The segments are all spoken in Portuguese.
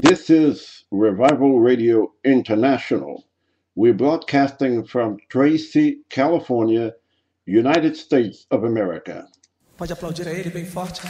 This is Revival Radio International. We're broadcasting from Tracy, California, United States of America. Pode aplaudir a ele bem forte.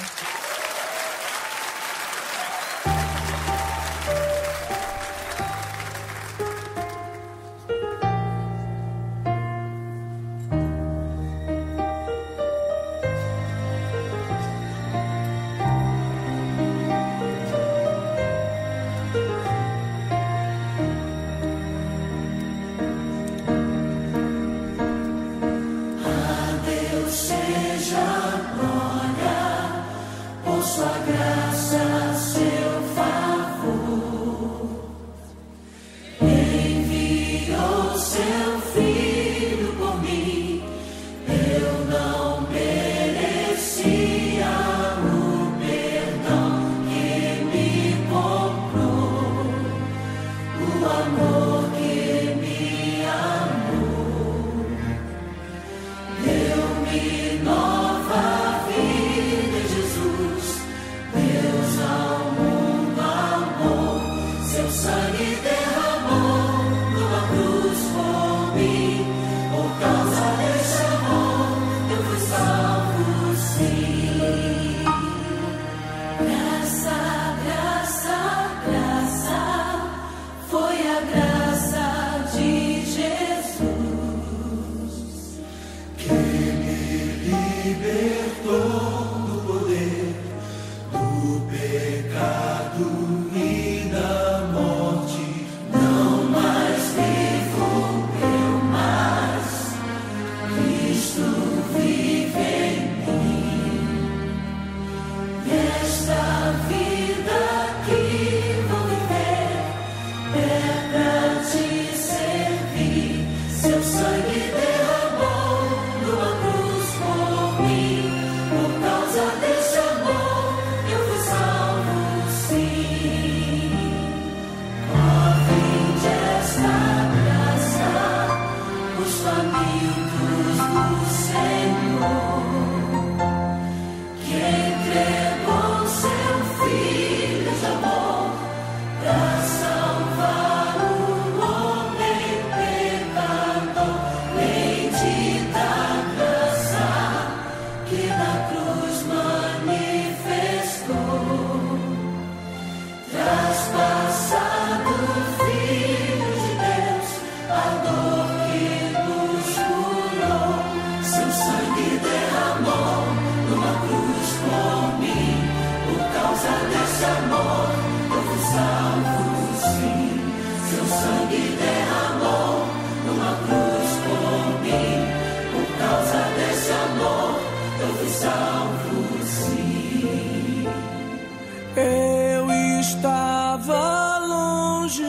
Eu estava longe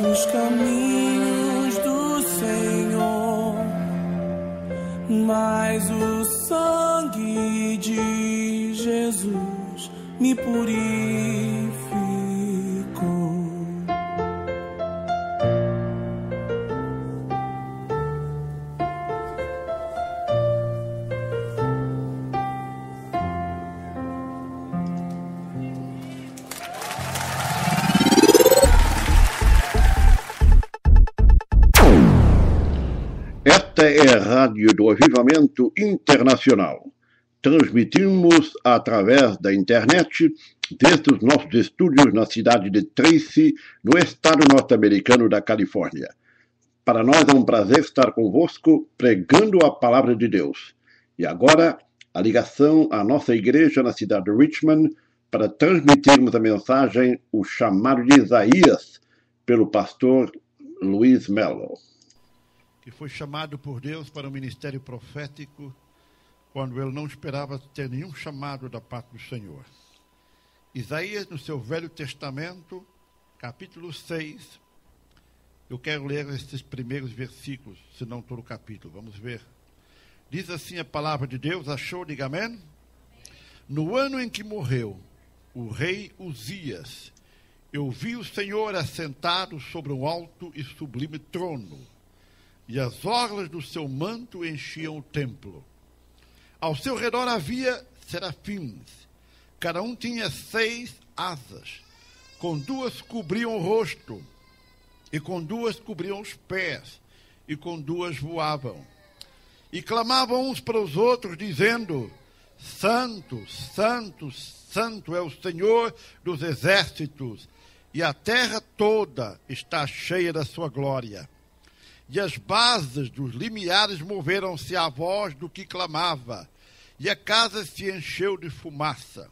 dos caminhos do Senhor, mas o sangue de Jesus me purificou. Esta é a Rádio do Avivamento Internacional. Transmitimos através da internet desde os nossos estúdios na cidade de Tracy, no estado norte-americano da Califórnia. Para nós é um prazer estar convosco pregando a palavra de Deus. E agora, a ligação à nossa igreja na cidade de Richmond para transmitirmos a mensagem O Chamado de Isaías, pelo pastor Luiz Melo. Que foi chamado por Deus para o ministério profético quando ele não esperava ter nenhum chamado da parte do Senhor. Isaías, no seu Velho Testamento, capítulo 6, eu quero ler esses primeiros versículos, se não todo o capítulo, vamos ver. Diz assim a palavra de Deus, achou, diga amém? No ano em que morreu o rei Uzias, eu vi o Senhor assentado sobre um alto e sublime trono, e as orlas do seu manto enchiam o templo. Ao seu redor havia serafins, cada um tinha 6 asas. com 2 cobriam o rosto, e com 2 cobriam os pés, e com 2 voavam. E clamavam uns para os outros, dizendo: Santo, Santo, Santo é o Senhor dos exércitos, e a terra toda está cheia da sua glória. E as bases dos limiares moveram-se à voz do que clamava, e a casa se encheu de fumaça.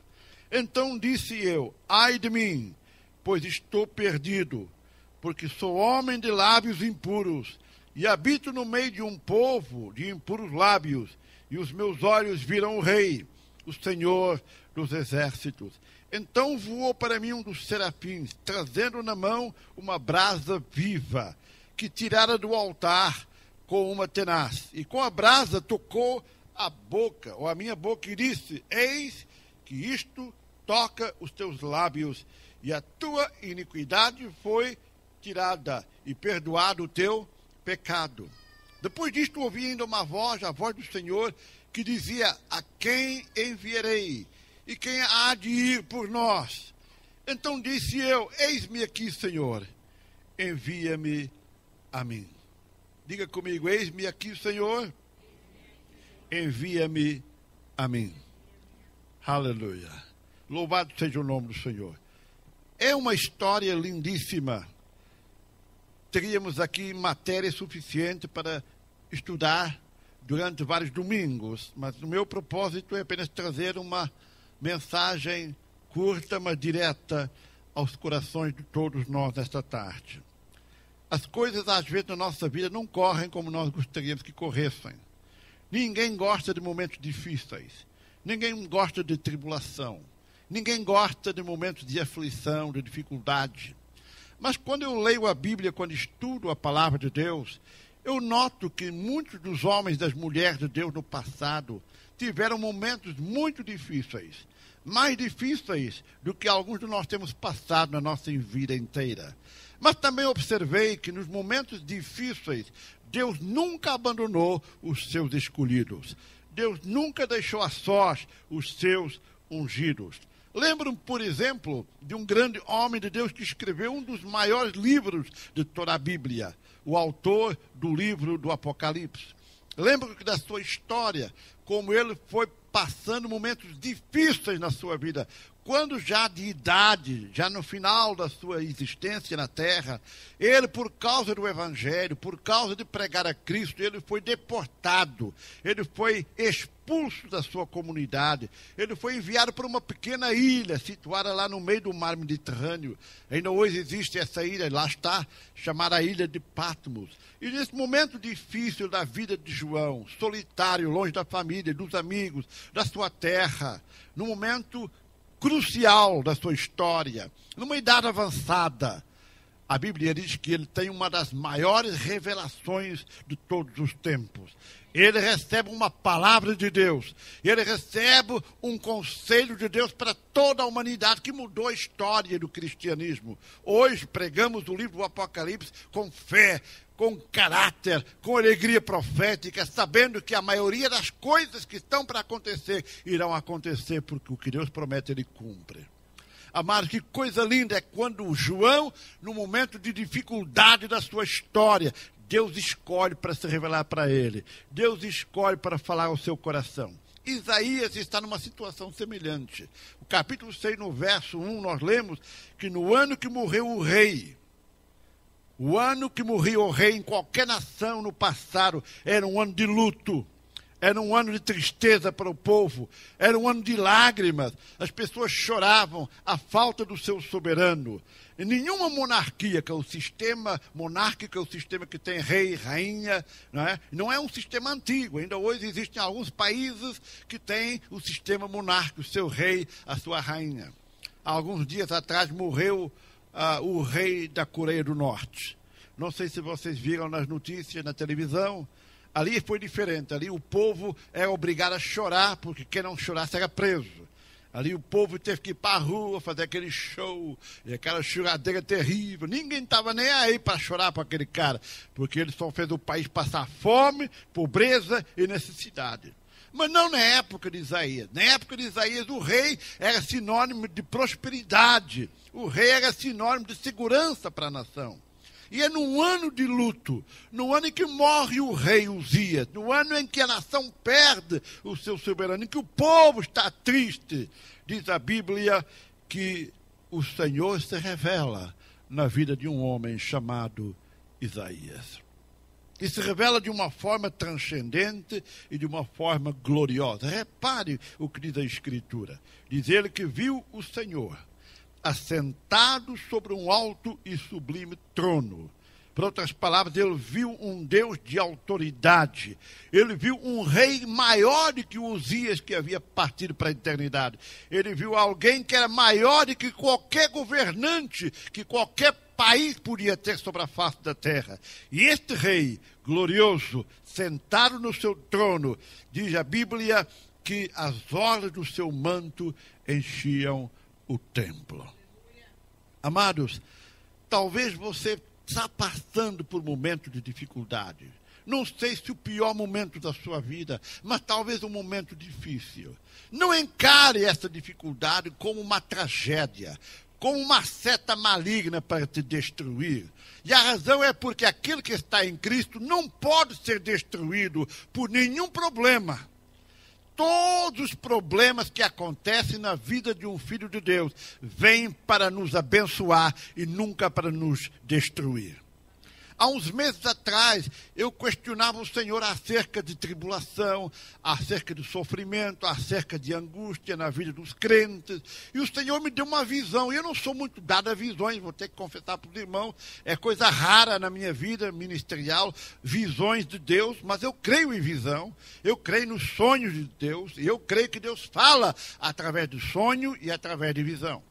Então disse eu: ai de mim, pois estou perdido, porque sou homem de lábios impuros, e habito no meio de um povo de impuros lábios, e os meus olhos viram o Rei, o Senhor dos exércitos. Então voou para mim um dos serafins, trazendo na mão uma brasa viva, que tirara do altar com uma tenaz. E com a brasa tocou a boca, ou a minha boca, e disse: eis que isto toca os teus lábios, e a tua iniquidade foi tirada, e perdoado o teu pecado. Depois disto ouvi ainda uma voz, a voz do Senhor, que dizia: a quem enviarei? E quem há de ir por nós? Então disse eu: eis-me aqui, Senhor, envia-me a mim. Diga comigo: eis-me aqui, Senhor, envia-me a mim. Aleluia. Louvado seja o nome do Senhor. É uma história lindíssima. Teríamos aqui matéria suficiente para estudar durante vários domingos, mas o meu propósito é apenas trazer uma mensagem curta, mas direta aos corações de todos nós nesta tarde. As coisas, às vezes, na nossa vida não correm como nós gostaríamos que corressem. Ninguém gosta de momentos difíceis. Ninguém gosta de tribulação. Ninguém gosta de momentos de aflição, de dificuldade. Mas quando eu leio a Bíblia, quando estudo a palavra de Deus, eu noto que muitos dos homens e das mulheres de Deus no passado tiveram momentos muito difíceis. Mais difíceis do que alguns de nós temos passado na nossa vida inteira. Mas também observei que nos momentos difíceis, Deus nunca abandonou os seus escolhidos. Deus nunca deixou a sós os seus ungidos. Lembro-me, por exemplo, de um grande homem de Deus que escreveu um dos maiores livros de toda a Bíblia, o autor do livro do Apocalipse. Lembro da sua história, como ele foi passando momentos difíceis na sua vida, quando já de idade, já no final da sua existência na terra, ele, por causa do Evangelho, por causa de pregar a Cristo, ele foi deportado, ele foi expulso da sua comunidade, ele foi enviado para uma pequena ilha, situada lá no meio do mar Mediterrâneo. Ainda hoje existe essa ilha, lá está, chamada Ilha de Patmos. E nesse momento difícil da vida de João, solitário, longe da família, dos amigos, da sua terra, no momento crucial da sua história, numa idade avançada, a Bíblia diz que ele tem uma das maiores revelações de todos os tempos. Ele recebe uma palavra de Deus, ele recebe um conselho de Deus para toda a humanidade, que mudou a história do cristianismo. Hoje pregamos o livro do Apocalipse com fé, com caráter, com alegria profética, sabendo que a maioria das coisas que estão para acontecer, irão acontecer, porque o que Deus promete, ele cumpre. Amados, que coisa linda é quando João, no momento de dificuldade da sua história, Deus escolhe para se revelar para ele. Deus escolhe para falar ao seu coração. Isaías está numa situação semelhante. O capítulo 6, no verso 1, nós lemos que no ano que morreu o rei, o ano que morria o rei em qualquer nação no passado, era um ano de luto. Era um ano de tristeza para o povo, era um ano de lágrimas. As pessoas choravam a falta do seu soberano. E nenhuma monarquia, que é o sistema monárquico, é o sistema que tem rei, rainha, não é um sistema antigo. Ainda hoje existem alguns países que têm o sistema monárquico, o seu rei, a sua rainha. Há alguns dias atrás morreu o rei da Coreia do Norte. Não sei se vocês viram nas notícias, na televisão. Ali foi diferente, ali o povo era obrigado a chorar, porque quem não chorasse era preso. Ali o povo teve que ir para a rua, fazer aquele show, e aquela choradeira terrível. Ninguém estava nem aí para chorar para aquele cara, porque ele só fez o país passar fome, pobreza e necessidade. Mas não na época de Isaías. Na época de Isaías, o rei era sinônimo de prosperidade. O rei era sinônimo de segurança para a nação. E é num ano de luto, no ano em que morre o rei Uzias, no ano em que a nação perde o seu soberano, em que o povo está triste, diz a Bíblia que o Senhor se revela na vida de um homem chamado Isaías. E se revela de uma forma transcendente e de uma forma gloriosa. Repare o que diz a Escritura. Diz ele que viu o Senhor assentado sobre um alto e sublime trono. Por outras palavras, ele viu um Deus de autoridade. Ele viu um rei maior do que o Uzias, que havia partido para a eternidade. Ele viu alguém que era maior do que qualquer governante, que qualquer país podia ter sobre a face da terra. E este rei glorioso, sentado no seu trono, diz a Bíblia que as orlas do seu manto enchiam o templo. Amados, talvez você está passando por um momento de dificuldade. Não sei se o pior momento da sua vida, mas talvez um momento difícil. Não encare essa dificuldade como uma tragédia, como uma seta maligna para te destruir. E a razão é porque aquele que está em Cristo não pode ser destruído por nenhum problema. Todos os problemas que acontecem na vida de um filho de Deus vêm para nos abençoar e nunca para nos destruir. Há uns meses atrás, eu questionava o Senhor acerca de tribulação, acerca de sofrimento, acerca de angústia na vida dos crentes. E o Senhor me deu uma visão. Eu não sou muito dado a visões, vou ter que confessar para os irmãos. É coisa rara na minha vida ministerial, visões de Deus. Mas eu creio em visão, eu creio nos sonhos de Deus. E eu creio que Deus fala através do sonho e através de visão.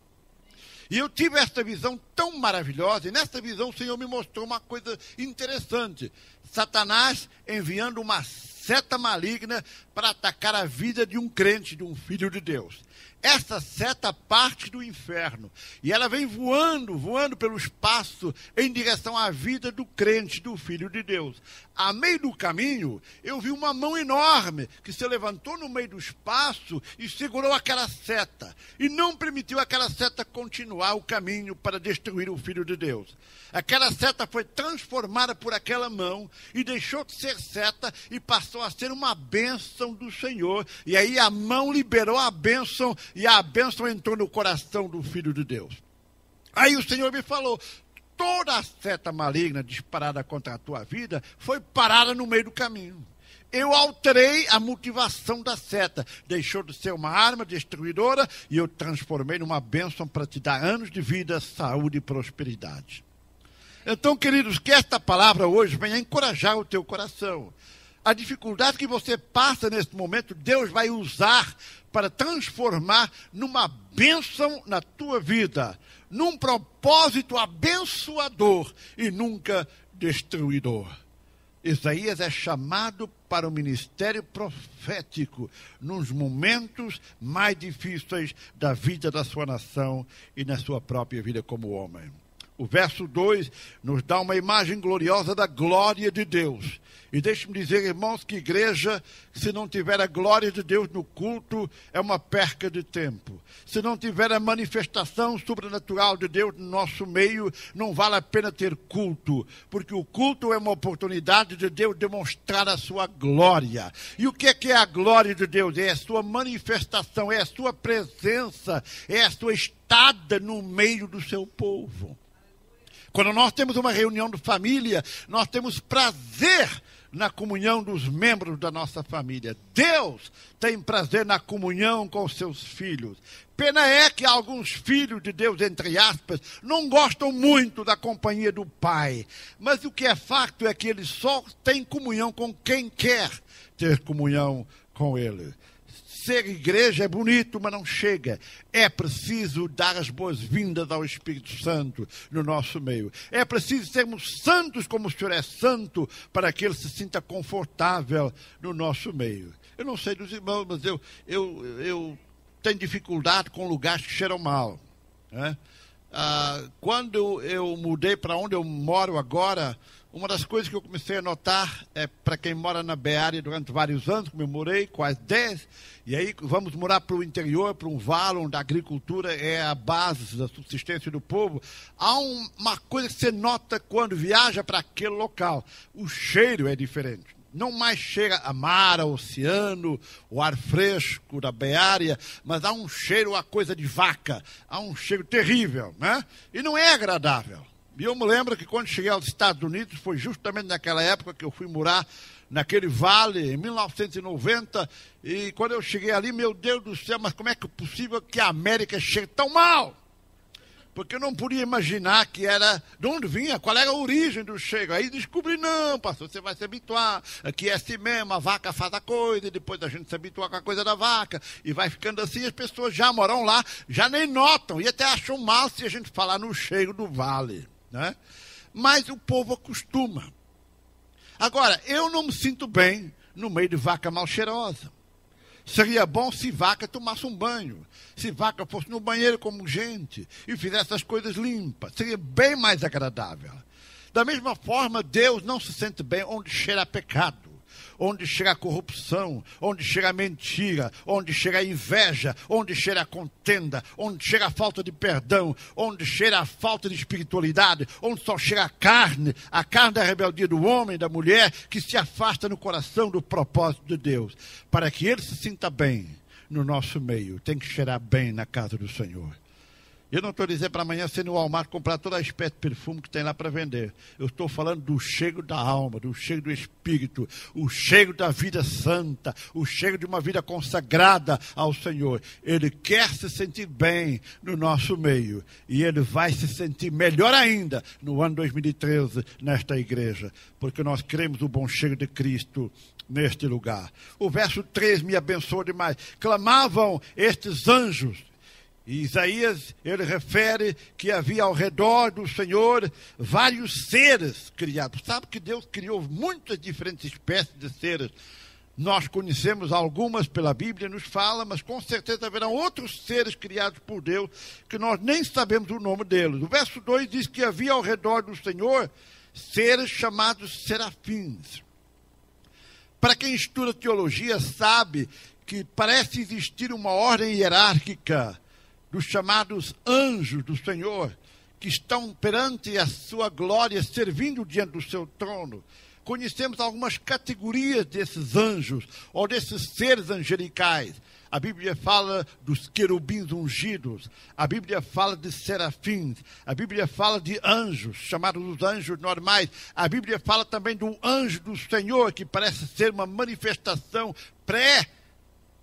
E eu tive essa visão tão maravilhosa, e nessa visão o Senhor me mostrou uma coisa interessante. Satanás enviando uma seta maligna para atacar a vida de um crente, de um filho de Deus. Essa seta parte do inferno e ela vem voando pelo espaço em direção à vida do crente, do filho de Deus. A meio do caminho, eu vi uma mão enorme que se levantou no meio do espaço e segurou aquela seta e não permitiu aquela seta continuar o caminho para destruir o filho de Deus. Aquela seta foi transformada por aquela mão e deixou de ser seta e passou a ser uma bênção do Senhor. E aí a mão liberou a bênção e a bênção entrou no coração do Filho de Deus. Aí o Senhor me falou, toda a seta maligna disparada contra a tua vida foi parada no meio do caminho. Eu alterei a motivação da seta. Deixou de ser uma arma destruidora e eu transformei numa bênção para te dar anos de vida, saúde e prosperidade. Então, queridos, que esta palavra hoje venha encorajar o teu coração. A dificuldade que você passa nesse momento, Deus vai usar para transformar numa bênção na tua vida, num propósito abençoador e nunca destruidor. Isaías é chamado para o ministério profético nos momentos mais difíceis da vida da sua nação e na sua própria vida como homem. O verso 2 nos dá uma imagem gloriosa da glória de Deus. E deixe-me dizer, irmãos, que igreja, se não tiver a glória de Deus no culto, é uma perca de tempo. Se não tiver a manifestação sobrenatural de Deus no nosso meio, não vale a pena ter culto. Porque o culto é uma oportunidade de Deus demonstrar a sua glória. E o que é a glória de Deus? É a sua manifestação, é a sua presença, é a sua estada no meio do seu povo. Quando nós temos uma reunião de família, nós temos prazer na comunhão dos membros da nossa família. Deus tem prazer na comunhão com os seus filhos. Pena é que alguns filhos de Deus, entre aspas, não gostam muito da companhia do pai. Mas o que é fato é que ele só tem comunhão com quem quer ter comunhão com ele. Ser igreja é bonito, mas não chega. É preciso dar as boas-vindas ao Espírito Santo no nosso meio. É preciso sermos santos como o Senhor é santo, para que Ele se sinta confortável no nosso meio. Eu não sei dos irmãos, mas eu tenho dificuldade com lugares que cheiram mal, né? Quando eu mudei para onde eu moro agora, Uma das coisas que eu comecei a notar é, para quem mora na Beária durante vários anos, como eu morei, quase 10, e aí vamos morar para o interior, para um vale onde a agricultura é a base da subsistência do povo, há uma coisa que você nota quando viaja para aquele local. O cheiro é diferente. Não mais cheira a mar, a oceano, o ar fresco da Beária, mas há um cheiro a coisa de vaca, há um cheiro terrível, né? E não é agradável. E eu me lembro que quando cheguei aos Estados Unidos, foi justamente naquela época que eu fui morar naquele vale, em 1990, e quando eu cheguei ali, meu Deus do céu, mas como é que é possível que a América chegue tão mal? Porque eu não podia imaginar que era, de onde vinha, qual era a origem do cheiro. Aí descobri, não, pastor, você vai se habituar, aqui é assim mesmo, a vaca faz a coisa, e depois a gente se habitua com a coisa da vaca, e vai ficando assim, as pessoas já moram lá, já nem notam, e até acham mal se a gente falar no cheiro do vale, né? Mas o povo acostuma. Agora, eu não me sinto bem no meio de vaca mal cheirosa. Seria bom se vaca tomasse um banho, se vaca fosse no banheiro como gente e fizesse as coisas limpas. Seria bem mais agradável. Da mesma forma, Deus não se sente bem onde cheira a pecado, onde cheira a corrupção, onde cheira a mentira, onde cheira a inveja, onde cheira a contenda, onde cheira a falta de perdão, onde cheira a falta de espiritualidade, onde só cheira a carne da rebeldia do homem, da mulher, que se afasta no coração do propósito de Deus. Para que ele se sinta bem no nosso meio, tem que cheirar bem na casa do Senhor. Eu não estou dizendo para amanhã você ir no Walmart comprar toda a espécie de perfume que tem lá para vender. Eu estou falando do cheiro da alma, do cheiro do espírito, o cheiro da vida santa, o cheiro de uma vida consagrada ao Senhor. Ele quer se sentir bem no nosso meio. E ele vai se sentir melhor ainda no ano 2013 nesta igreja. Porque nós queremos o bom cheiro de Cristo neste lugar. O verso 3 me abençoou demais. Clamavam estes anjos. E Isaías, ele refere que havia ao redor do Senhor vários seres criados. Sabe que Deus criou muitas diferentes espécies de seres. Nós conhecemos algumas pela Bíblia, nos fala, mas com certeza haverão outros seres criados por Deus que nós nem sabemos o nome deles. O verso 2 diz que havia ao redor do Senhor seres chamados serafins. Para quem estuda teologia sabe que parece existir uma ordem hierárquica dos chamados anjos do Senhor, que estão perante a sua glória, servindo diante do seu trono. Conhecemos algumas categorias desses anjos, ou desses seres angelicais. A Bíblia fala dos querubins ungidos, a Bíblia fala de serafins, a Bíblia fala de anjos, chamados os anjos normais. A Bíblia fala também do anjo do Senhor, que parece ser uma manifestação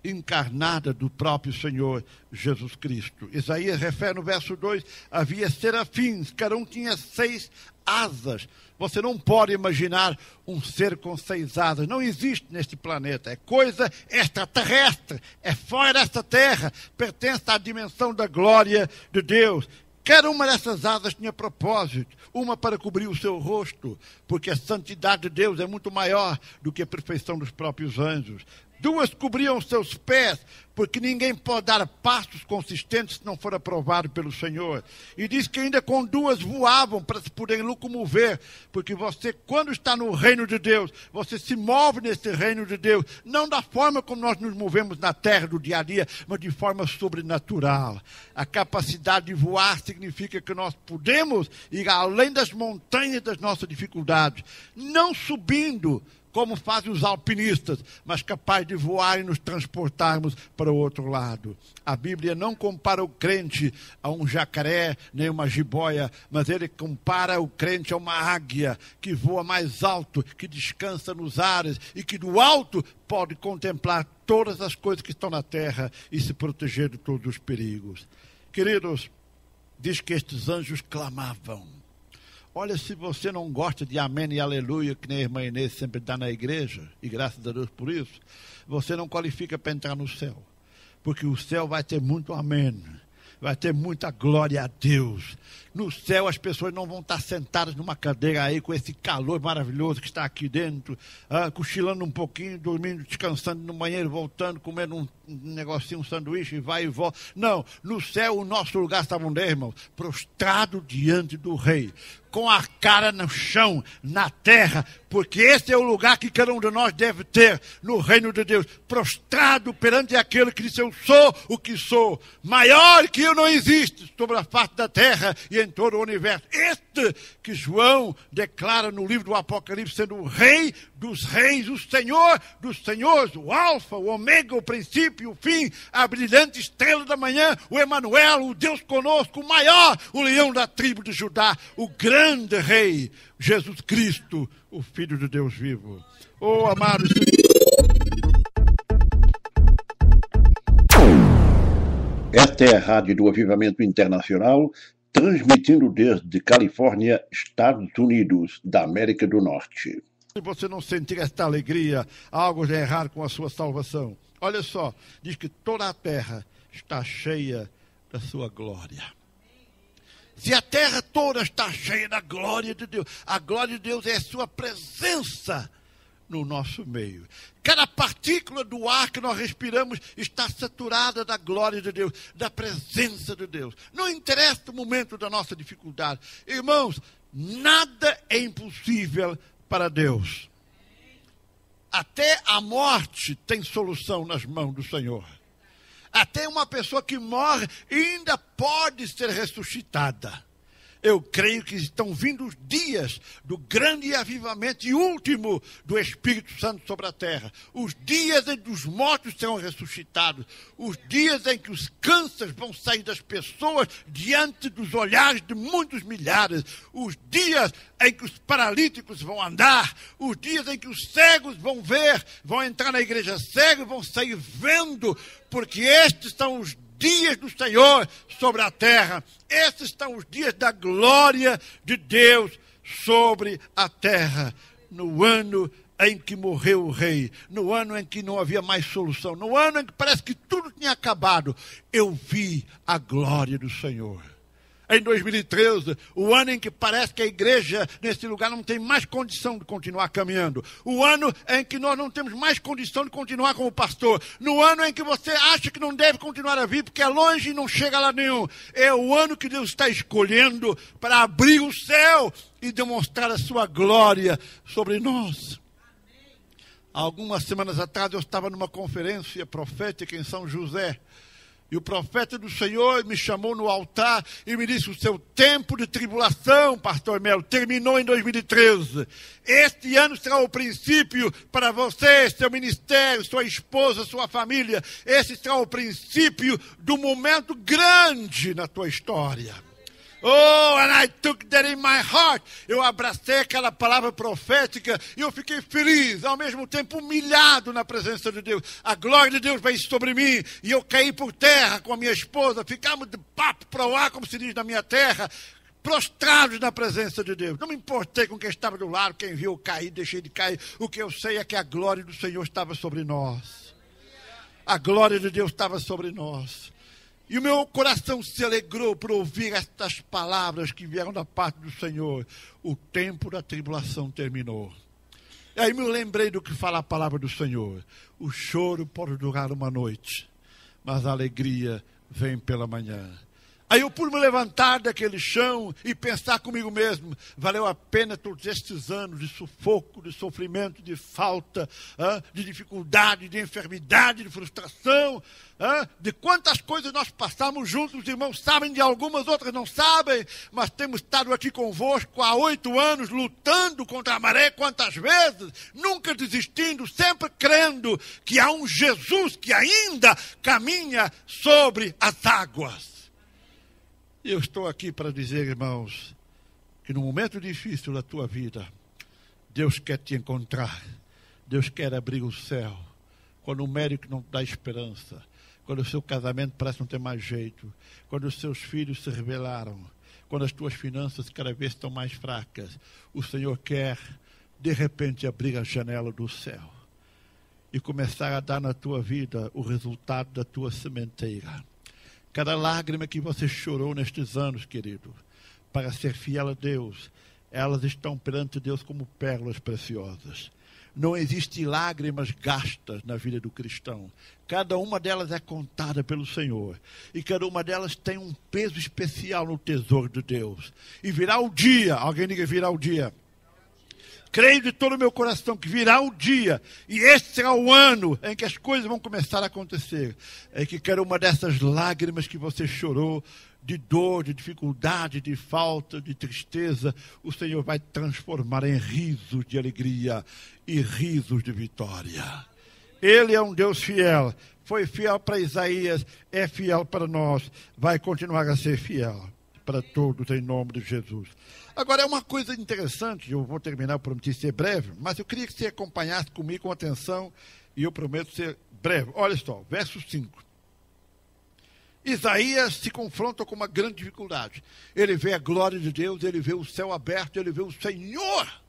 encarnada do próprio Senhor Jesus Cristo. Isaías refere no verso 2, havia serafins, cada um tinha 6 asas. Você não pode imaginar um ser com 6 asas, não existe neste planeta, é coisa extraterrestre, é fora desta terra, pertence à dimensão da glória de Deus. Cada uma dessas asas tinha propósito, uma para cobrir o seu rosto, porque a santidade de Deus é muito maior do que a perfeição dos próprios anjos. 2 cobriam seus pés, porque ninguém pode dar passos consistentes se não for aprovado pelo Senhor. E diz que ainda com 2 voavam para se poderem locomover, porque você, quando está no reino de Deus, você se move nesse reino de Deus, não da forma como nós nos movemos na terra do dia a dia, mas de forma sobrenatural. A capacidade de voar significa que nós podemos ir além das montanhas das nossas dificuldades, não subindo como fazem os alpinistas, mas capaz de voar e nos transportarmos para o outro lado. A Bíblia não compara o crente a um jacaré, nem uma jiboia, mas ele compara o crente a uma águia que voa mais alto, que descansa nos ares e que do alto pode contemplar todas as coisas que estão na terra e se proteger de todos os perigos. Queridos, diz que estes anjos clamavam. Olha, se você não gosta de amém e aleluia, que nem a irmã Inês sempre dá na igreja, e graças a Deus por isso, você não qualifica para entrar no céu. Porque o céu vai ter muito amém, vai ter muita glória a Deus. No céu as pessoas não vão estar sentadas numa cadeira aí com esse calor maravilhoso que está aqui dentro, cochilando um pouquinho, dormindo, descansando no banheiro, voltando, comendo um negocinho, um sanduíche e vai e volta. Não, no céu o nosso lugar estava onde, irmãos? Prostrado diante do rei, com a cara no chão, na terra, porque esse é o lugar que cada um de nós deve ter no reino de Deus, prostrado perante aquele que disse: eu sou o que sou, maior que eu não existe sobre a face da terra e em todo o universo. Este que João declara no livro do Apocalipse sendo o Rei dos reis, o Senhor dos senhores, o Alfa, o Ômega, o princípio, o fim, a brilhante estrela da manhã, o Emanuel, o Deus conosco, o maior, o leão da tribo de Judá, o grande Rei, Jesus Cristo, o Filho de Deus vivo. Oh, amados, esta é a Rádio do Avivamento Internacional, transmitindo desde Califórnia, Estados Unidos da América do Norte. Se você não sentir esta alegria, algo de errado com a sua salvação. Olha só, diz que toda a terra está cheia da sua glória. Se a terra toda está cheia da glória de Deus, a glória de Deus é a sua presença no nosso meio. Cada partícula do ar que nós respiramos está saturada da glória de Deus, da presença de Deus. Não interessa o momento da nossa dificuldade. Irmãos, nada é impossível para Deus. Até a morte tem solução nas mãos do Senhor. Até uma pessoa que morre ainda pode ser ressuscitada. Eu creio que estão vindo os dias do grande avivamento e último do Espírito Santo sobre a terra. Os dias em que os mortos serão ressuscitados. Os dias em que os cânceres vão sair das pessoas diante dos olhares de muitos milhares. Os dias em que os paralíticos vão andar. Os dias em que os cegos vão ver, vão entrar na igreja cegos, vão sair vendo, porque estes são os dias do Senhor sobre a terra. Esses são os dias da glória de Deus sobre a terra. No ano em que morreu o rei, no ano em que não havia mais solução, no ano em que parece que tudo tinha acabado, eu vi a glória do Senhor. Em 2013, o ano em que parece que a igreja nesse lugar não tem mais condição de continuar caminhando. O ano em que nós não temos mais condição de continuar como pastor. No ano em que você acha que não deve continuar a vir porque é longe e não chega lá nenhum. É o ano que Deus está escolhendo para abrir o céu e demonstrar a sua glória sobre nós. Algumas semanas atrás eu estava numa conferência profética em São José. E o profeta do Senhor me chamou no altar e me disse: o seu tempo de tribulação, pastor Melo, terminou em 2013. Este ano será o princípio para você, seu ministério, sua esposa, sua família. Esse será o princípio do momento grande na tua história. Oh, and I took that in my heart. Eu abracei aquela palavra profética e eu fiquei feliz, ao mesmo tempo humilhado na presença de Deus. A glória de Deus veio sobre mim e eu caí por terra com a minha esposa. Ficamos de papo para o ar, como se diz na minha terra, prostrados na presença de Deus. Não me importei com quem estava do lado, quem viu eu cair, deixei de cair. O que eu sei é que a glória do Senhor estava sobre nós. A glória de Deus estava sobre nós. E o meu coração se alegrou por ouvir estas palavras que vieram da parte do Senhor. O tempo da tribulação terminou. E aí me lembrei do que fala a palavra do Senhor. O choro pode durar uma noite, mas a alegria vem pela manhã. Aí eu pude me levantar daquele chão e pensar comigo mesmo: valeu a pena todos estes anos de sufoco, de sofrimento, de falta, de dificuldade, de enfermidade, de frustração, de quantas coisas nós passamos juntos. Os irmãos sabem de algumas, outras não sabem, mas temos estado aqui convosco há 8 anos, lutando contra a maré quantas vezes, nunca desistindo, sempre crendo que há um Jesus que ainda caminha sobre as águas. E eu estou aqui para dizer, irmãos, que no momento difícil da tua vida, Deus quer te encontrar. Deus quer abrir o céu. Quando o médico não dá esperança, quando o seu casamento parece não ter mais jeito, quando os seus filhos se rebelaram, quando as tuas finanças cada vez estão mais fracas, o Senhor quer, de repente, abrir a janela do céu e começar a dar na tua vida o resultado da tua sementeira. Cada lágrima que você chorou nestes anos, querido, para ser fiel a Deus, elas estão perante Deus como pérolas preciosas. Não existe lágrimas gastas na vida do cristão. Cada uma delas é contada pelo Senhor. E cada uma delas tem um peso especial no tesouro de Deus. E virá o dia, alguém diga virá o dia. Creio de todo o meu coração que virá o dia, e esse será o ano em que as coisas vão começar a acontecer. É que cada uma dessas lágrimas que você chorou, de dor, de dificuldade, de falta, de tristeza, o Senhor vai transformar em risos de alegria e risos de vitória. Ele é um Deus fiel, foi fiel para Isaías, é fiel para nós, vai continuar a ser fiel para todos em nome de Jesus. Agora, é uma coisa interessante, eu vou terminar, eu prometi ser breve, mas eu queria que você acompanhasse comigo com atenção, e eu prometo ser breve. Olha só, verso 5. Isaías se confronta com uma grande dificuldade. Ele vê a glória de Deus, ele vê o céu aberto, ele vê o Senhor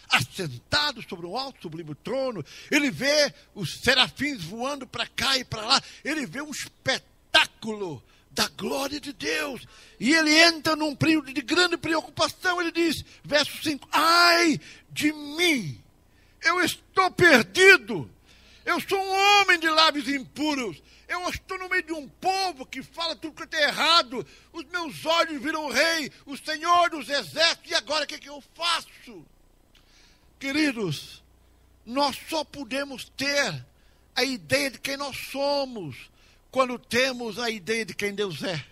assentado sobre um alto sublime trono, ele vê os serafins voando para cá e para lá, ele vê um espetáculo da glória de Deus, e ele entra num período de grande preocupação. Ele diz, verso 5, ai de mim, eu estou perdido, eu sou um homem de lábios impuros, eu estou no meio de um povo que fala tudo que é errado, os meus olhos viram o rei, o Senhor dos exércitos, e agora o que eu faço? Queridos, nós só podemos ter a ideia de quem nós somos quando temos a ideia de quem Deus é.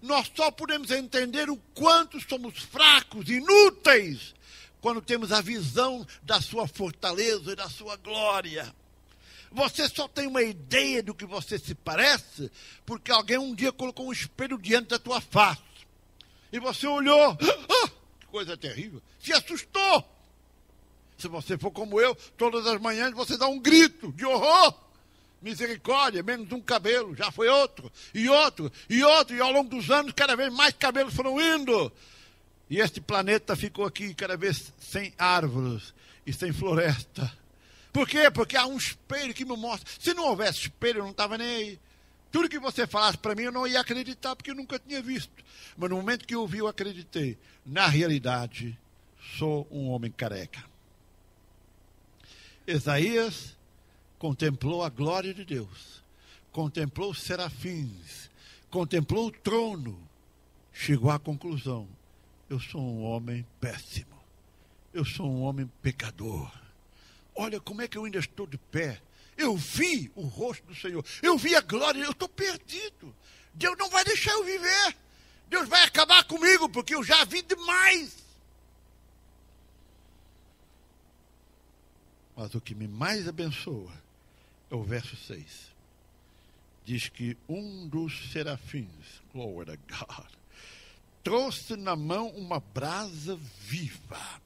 Nós só podemos entender o quanto somos fracos, inúteis, quando temos a visão da sua fortaleza e da sua glória. Você só tem uma ideia do que você se parece porque alguém um dia colocou um espelho diante da tua face. E você olhou, que coisa terrível, se assustou. Se você for como eu, todas as manhãs você dá um grito de horror. Misericórdia, menos um cabelo, já foi outro, e outro, e outro, e ao longo dos anos cada vez mais cabelos foram indo. E este planeta ficou aqui cada vez sem árvores e sem floresta. Por quê? Porque há um espelho que me mostra. Se não houvesse espelho, eu não estava nem aí. Tudo que você falasse para mim, eu não ia acreditar, porque eu nunca tinha visto. Mas no momento que eu ouvi, eu acreditei. Na realidade, sou um homem careca. Isaías contemplou a glória de Deus, contemplou os serafins, contemplou o trono, chegou à conclusão, eu sou um homem péssimo, eu sou um homem pecador. Olha como é que eu ainda estou de pé, eu vi o rosto do Senhor, eu vi a glória, eu estou perdido, Deus não vai deixar eu viver, Deus vai acabar comigo, porque eu já vi demais. Mas o que me mais abençoa é o verso 6. Diz que um dos serafins, glory to God, trouxe na mão uma brasa viva.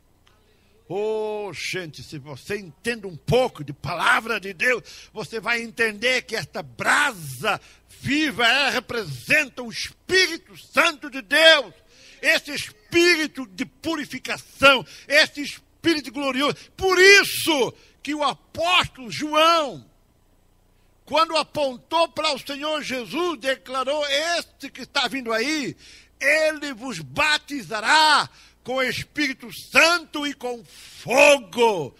Oh, gente, se você entende um pouco de palavra de Deus, você vai entender que esta brasa viva, ela representa o Espírito Santo de Deus. Esse Espírito de purificação, esse Espírito glorioso. Por isso que o apóstolo João, quando apontou para o Senhor Jesus, declarou, este que está vindo aí, ele vos batizará com o Espírito Santo e com fogo.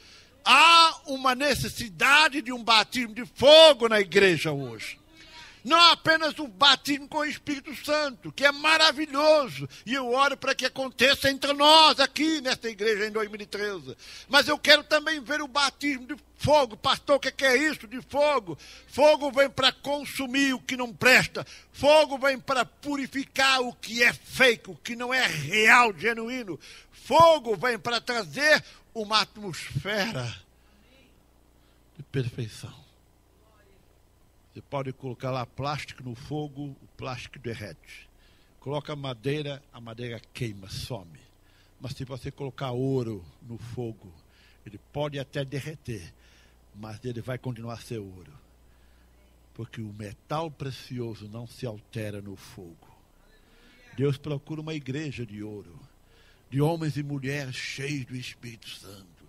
Há uma necessidade de um batismo de fogo na igreja hoje. Não apenas o batismo com o Espírito Santo, que é maravilhoso, e eu oro para que aconteça entre nós aqui nesta igreja em 2013. Mas eu quero também ver o batismo de fogo. Pastor, o que é isso de fogo? Fogo vem para consumir o que não presta. Fogo vem para purificar o que é fake, o que não é real, genuíno. Fogo vem para trazer uma atmosfera de perfeição. Você pode colocar lá plástico no fogo, o plástico derrete. Coloca madeira, a madeira queima, some. Mas se você colocar ouro no fogo, ele pode até derreter, mas ele vai continuar a ser ouro. Porque o metal precioso não se altera no fogo. Deus procura uma igreja de ouro, de homens e mulheres cheios do Espírito Santo.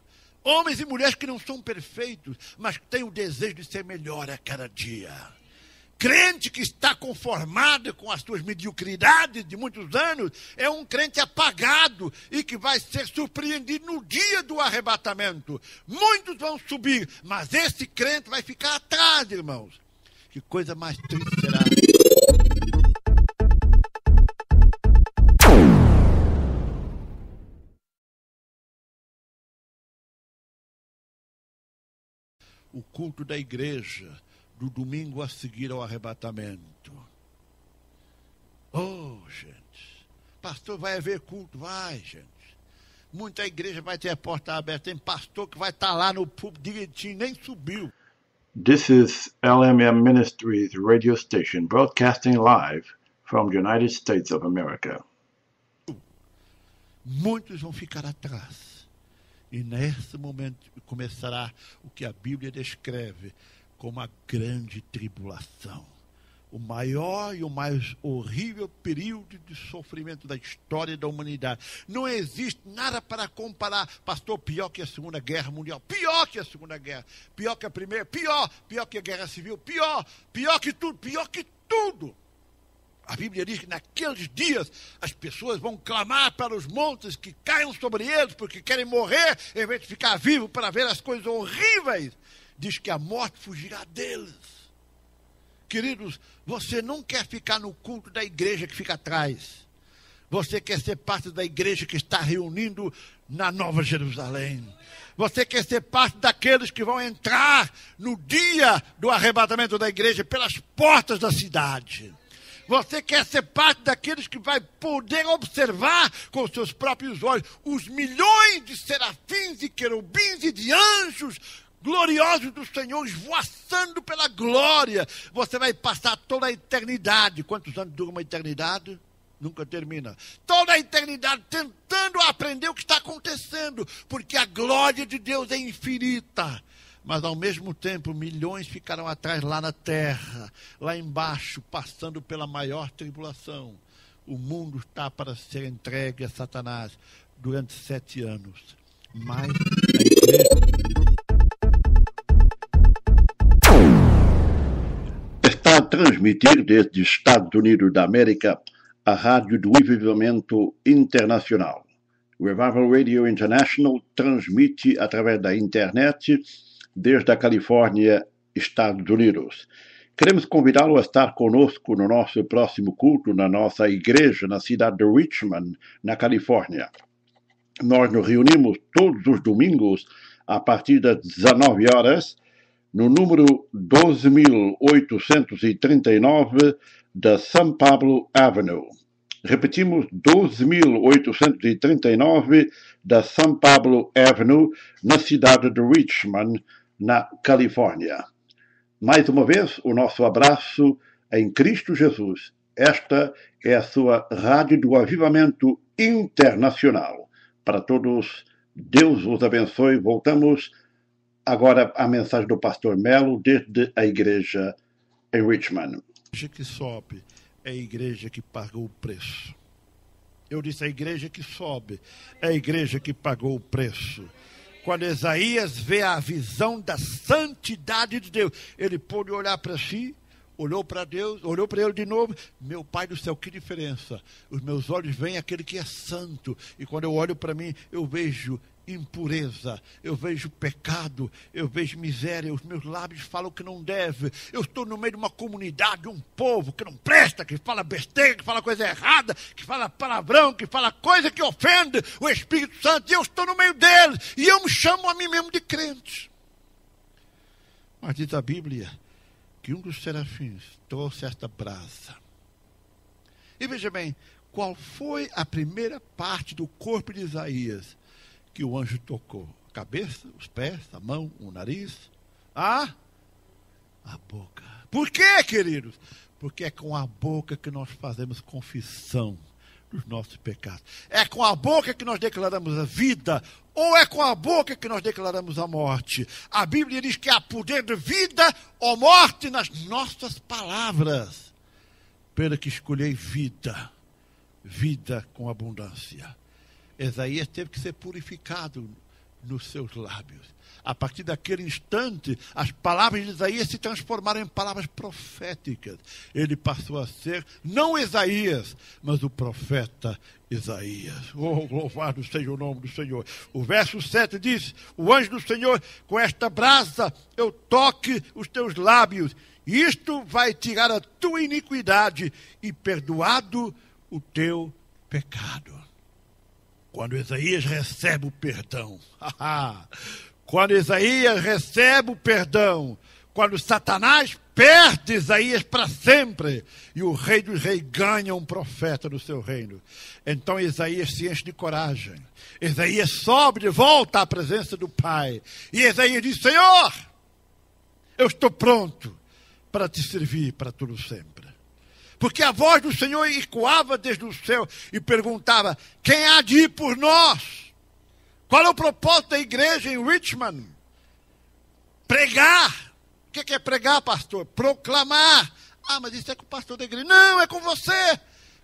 Homens e mulheres que não são perfeitos, mas que têm o desejo de ser melhor a cada dia. crente que está conformado com as suas mediocridades de muitos anos é um crente apagado e que vai ser surpreendido no dia do arrebatamento. Muitos vão subir, mas esse crente vai ficar atrás, irmãos. Que coisa mais triste será. O culto da igreja do domingo a seguir ao arrebatamento. Oh, gente. Pastor, vai haver culto? Vai, gente. Muita igreja vai ter a porta aberta. Tem pastor que vai estar lá no púlpito direitinho, nem subiu. This is LMM Ministries radio station broadcasting live from the United States of America. Muitos vão ficar atrás. E nesse momento começará o que a Bíblia descreve como a grande tribulação. O maior e o mais horrível período de sofrimento da história da humanidade. Não existe nada para comparar. Pastor, pior que a Segunda Guerra Mundial. Pior que a Segunda Guerra. Pior que a Primeira. Pior que a Guerra Civil. Pior que tudo. Pior que tudo. A Bíblia diz que naqueles dias as pessoas vão clamar para os montes que caiam sobre eles porque querem morrer em vez de ficar vivos para ver as coisas horríveis. Diz que a morte fugirá deles. Queridos, você não quer ficar no culto da igreja que fica atrás. Você quer ser parte da igreja que está reunindo na Nova Jerusalém. Você quer ser parte daqueles que vão entrar no dia do arrebatamento da igreja pelas portas da cidade. Você quer ser parte daqueles que vai poder observar com seus próprios olhos os milhões de serafins e querubins e de anjos gloriosos do Senhor esvoaçando pela glória. Você vai passar toda a eternidade. Quantos anos dura uma eternidade? Nunca termina. Toda a eternidade tentando aprender o que está acontecendo, porque a glória de Deus é infinita. Mas, ao mesmo tempo, milhões ficarão atrás lá na terra, lá embaixo, passando pela maior tribulação. O mundo está para ser entregue a Satanás durante 7 anos. Mas a igreja... Está a transmitir desde Estados Unidos da América a Rádio do Avivamento Internacional. Revival Radio International transmite através da internet desde a Califórnia, Estados Unidos. Queremos convidá-lo a estar conosco no nosso próximo culto na nossa igreja na cidade de Richmond, na Califórnia. Nós nos reunimos todos os domingos a partir das 19 horas no número 12.839 da São Pablo Avenue. Repetimos, 12.839 da São Pablo Avenue, na cidade de Richmond, na Califórnia. Mais uma vez, o nosso abraço em Cristo Jesus. Esta é a sua Rádio do Avivamento Internacional. Para todos, Deus os abençoe. Voltamos agora à mensagem do pastor Melo desde a igreja em Richmond. A igreja que sobe é a igreja que pagou o preço. Eu disse, a igreja que sobe é a igreja que pagou o preço. Quando Isaías vê a visão da santidade de Deus, ele pôde olhar para si, olhou para Deus, olhou para ele de novo. Meu Pai do céu, que diferença. Os meus olhos veem aquele que é santo. E quando eu olho para mim, eu vejo impureza, eu vejo pecado, eu vejo miséria, os meus lábios falam o que não deve, eu estou no meio de uma comunidade, um povo que não presta, que fala besteira, que fala coisa errada, que fala palavrão, que fala coisa que ofende o Espírito Santo, e eu estou no meio deles, e eu me chamo a mim mesmo de crente. Mas diz a Bíblia que um dos serafins trouxe esta brasa. E veja bem, qual foi a primeira parte do corpo de Isaías que o anjo tocou? A cabeça, os pés, a mão, o nariz, a boca. Por quê, queridos? Porque é com a boca que nós fazemos confissão dos nossos pecados. É com a boca que nós declaramos a vida, ou é com a boca que nós declaramos a morte. A Bíblia diz que há poder de vida ou morte nas nossas palavras. Pelo que escolhei vida, vida com abundância. Isaías teve que ser purificado nos seus lábios. A partir daquele instante, as palavras de Isaías se transformaram em palavras proféticas. Ele passou a ser, não Isaías, mas o profeta Isaías. Oh, louvado seja o nome do Senhor. O verso 7 diz, o anjo do Senhor, com esta brasa eu toque os teus lábios, e isto vai tirar a tua iniquidade e perdoado o teu pecado. Quando Isaías recebe o perdão, quando Isaías recebe o perdão, quando Satanás perde Isaías para sempre, e o Rei dos Reis ganha um profeta no seu reino, então Isaías se enche de coragem. Isaías sobe de volta à presença do Pai, e Isaías diz, Senhor, eu estou pronto para te servir para tudo sempre. Porque a voz do Senhor ecoava desde o céu e perguntava, quem há de ir por nós? Qual é o propósito da igreja em Richmond? Pregar. O que é pregar, pastor? Proclamar. Ah, mas isso é com o pastor da igreja. Não, é com você.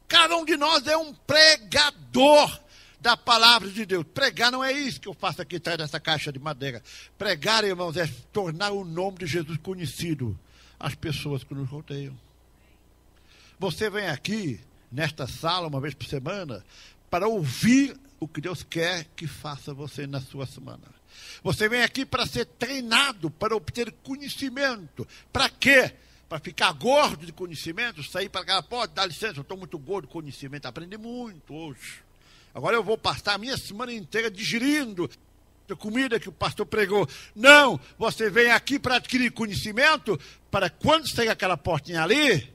Cada um de nós é um pregador da palavra de Deus. Pregar não é isso que eu faço aqui atrás dessa caixa de madeira. Pregar, irmãos, é tornar o nome de Jesus conhecido às pessoas que nos rodeiam. Você vem aqui, nesta sala, uma vez por semana, para ouvir o que Deus quer que faça você na sua semana. Você vem aqui para ser treinado, para obter conhecimento. Para quê? Para ficar gordo de conhecimento, sair para aquela porta, dá licença, eu estou muito gordo de conhecimento, aprendi muito hoje. Agora eu vou passar a minha semana inteira digerindo a comida que o pastor pregou. Não, você vem aqui para adquirir conhecimento, para quando sair aquela portinha ali,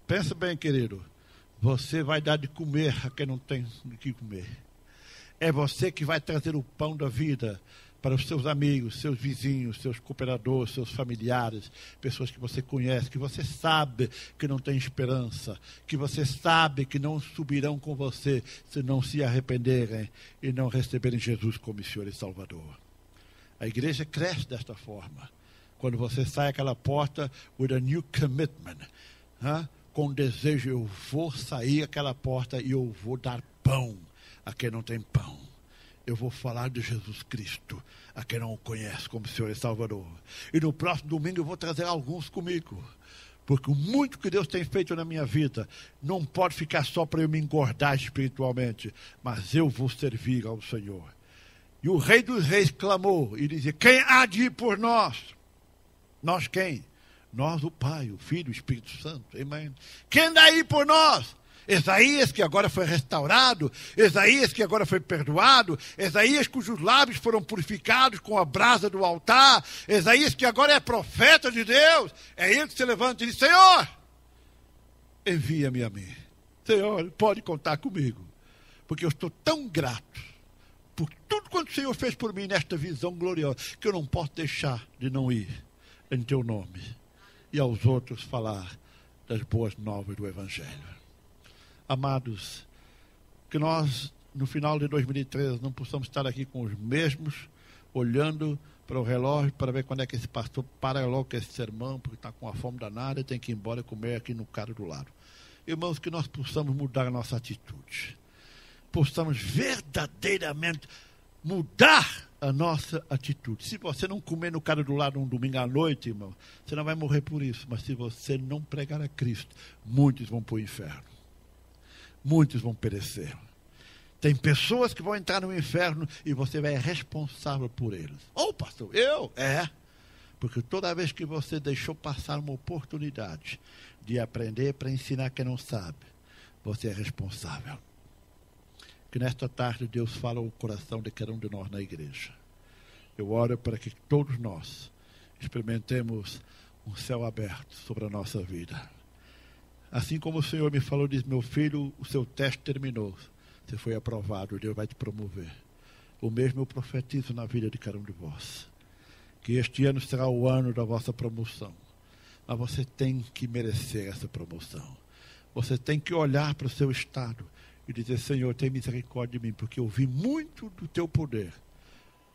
pensa bem, querido, você vai dar de comer a quem não tem o que comer. É você que vai trazer o pão da vida para os seus amigos, seus vizinhos, seus cooperadores, seus familiares, pessoas que você conhece, que você sabe que não tem esperança, que você sabe que não subirão com você se não se arrependerem e não receberem Jesus como Senhor e Salvador. A igreja cresce desta forma. Quando você sai aquela porta with a new commitment, com desejo, eu vou sair aquela porta e eu vou dar pão a quem não tem pão. Eu vou falar de Jesus Cristo a quem não o conhece como Senhor e Salvador. E no próximo domingo eu vou trazer alguns comigo. Porque o muito que Deus tem feito na minha vida não pode ficar só para eu me engordar espiritualmente, mas eu vou servir ao Senhor. E o Rei dos Reis clamou e dizia, quem há de ir por nós? Nós quem? Nós, o Pai, o Filho, o Espírito Santo. Amém. Quem daí por nós? Isaías, que agora foi restaurado, Isaías, que agora foi perdoado, Isaías, cujos lábios foram purificados com a brasa do altar, Isaías, que agora é profeta de Deus. É ele que se levanta e diz, Senhor, envia-me a mim. Senhor, pode contar comigo, porque eu estou tão grato por tudo quanto o Senhor fez por mim nesta visão gloriosa, que eu não posso deixar de não ir em teu nome e aos outros falar das boas novas do Evangelho. Amados, que nós, no final de 2013, não possamos estar aqui com os mesmos, olhando para o relógio, para ver quando é que esse pastor para logo com esse sermão, porque está com a fome danada e tem que ir embora comer aqui no cara do lado. Irmãos, que nós possamos mudar a nossa atitude. Possamos verdadeiramente mudar a nossa atitude. Se você não comer no cara do lado um domingo à noite, irmão, você não vai morrer por isso. Mas se você não pregar a Cristo, muitos vão para o inferno. Muitos vão perecer. Tem pessoas que vão entrar no inferno e você vai ser responsável por eles. Oh, pastor, eu? É. Porque toda vez que você deixou passar uma oportunidade de aprender para ensinar quem não sabe, você é responsável. Que nesta tarde Deus fala ao coração de cada um de nós na igreja. Eu oro para que todos nós experimentemos um céu aberto sobre a nossa vida. Assim como o Senhor me falou, diz, meu filho, o seu teste terminou. Você foi aprovado, Deus vai te promover. O mesmo eu profetizo na vida de cada um de vós. Que este ano será o ano da vossa promoção. Mas você tem que merecer essa promoção. Você tem que olhar para o seu estado e dizer, Senhor, tem misericórdia de mim, porque eu vi muito do teu poder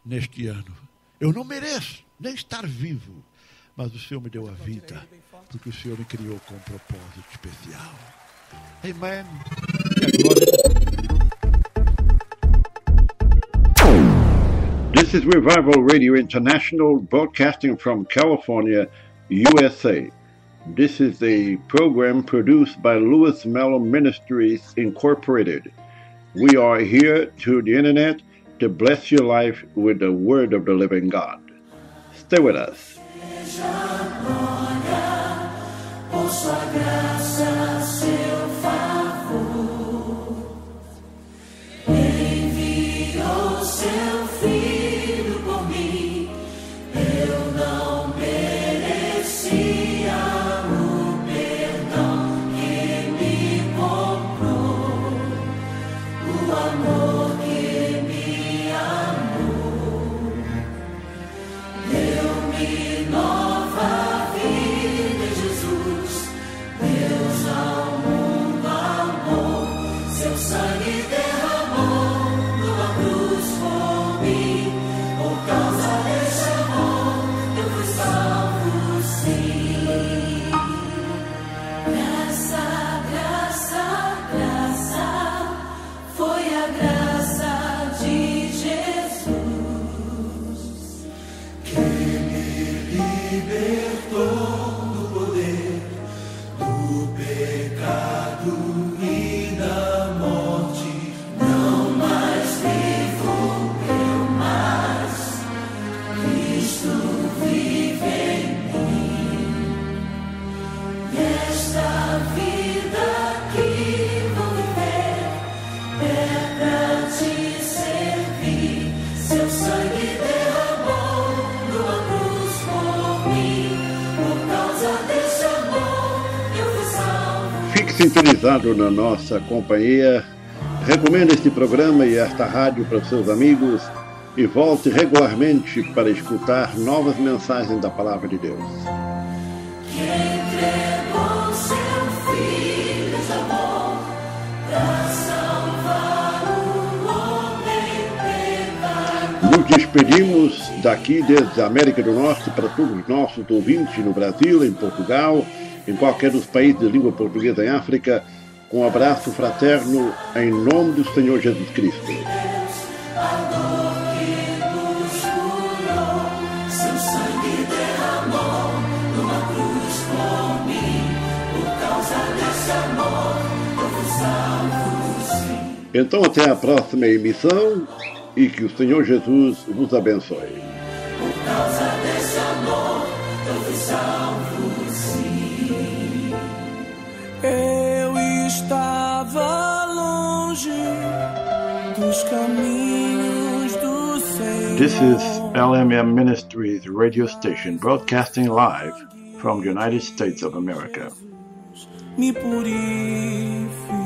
neste ano. Eu não mereço nem estar vivo, mas o Senhor me deu a vida, porque o Senhor me criou com um propósito especial. Amém. E a glória This is Revival Radio International, broadcasting from California, USA. This is a program produced by Louis Mellow Ministries, Incorporated. We are here through the internet to bless your life with the Word of the living God. Stay with us. Sintonizado na nossa companhia, recomenda este programa e esta rádio para os seus amigos e volte regularmente para escutar novas mensagens da Palavra de Deus. Nos despedimos daqui desde a América do Norte para todos os nossos ouvintes no Brasil, em Portugal, em qualquer dos países de língua portuguesa em África, com um abraço fraterno em nome do Senhor Jesus Cristo. Então até a próxima emissão e que o Senhor Jesus vos abençoe. Por causa desse amor, eu vos salvo, sim. Eu estava longe dos caminhos do Senhor. This is LMM Ministries radio station broadcasting live from the United States of America. Me purifica.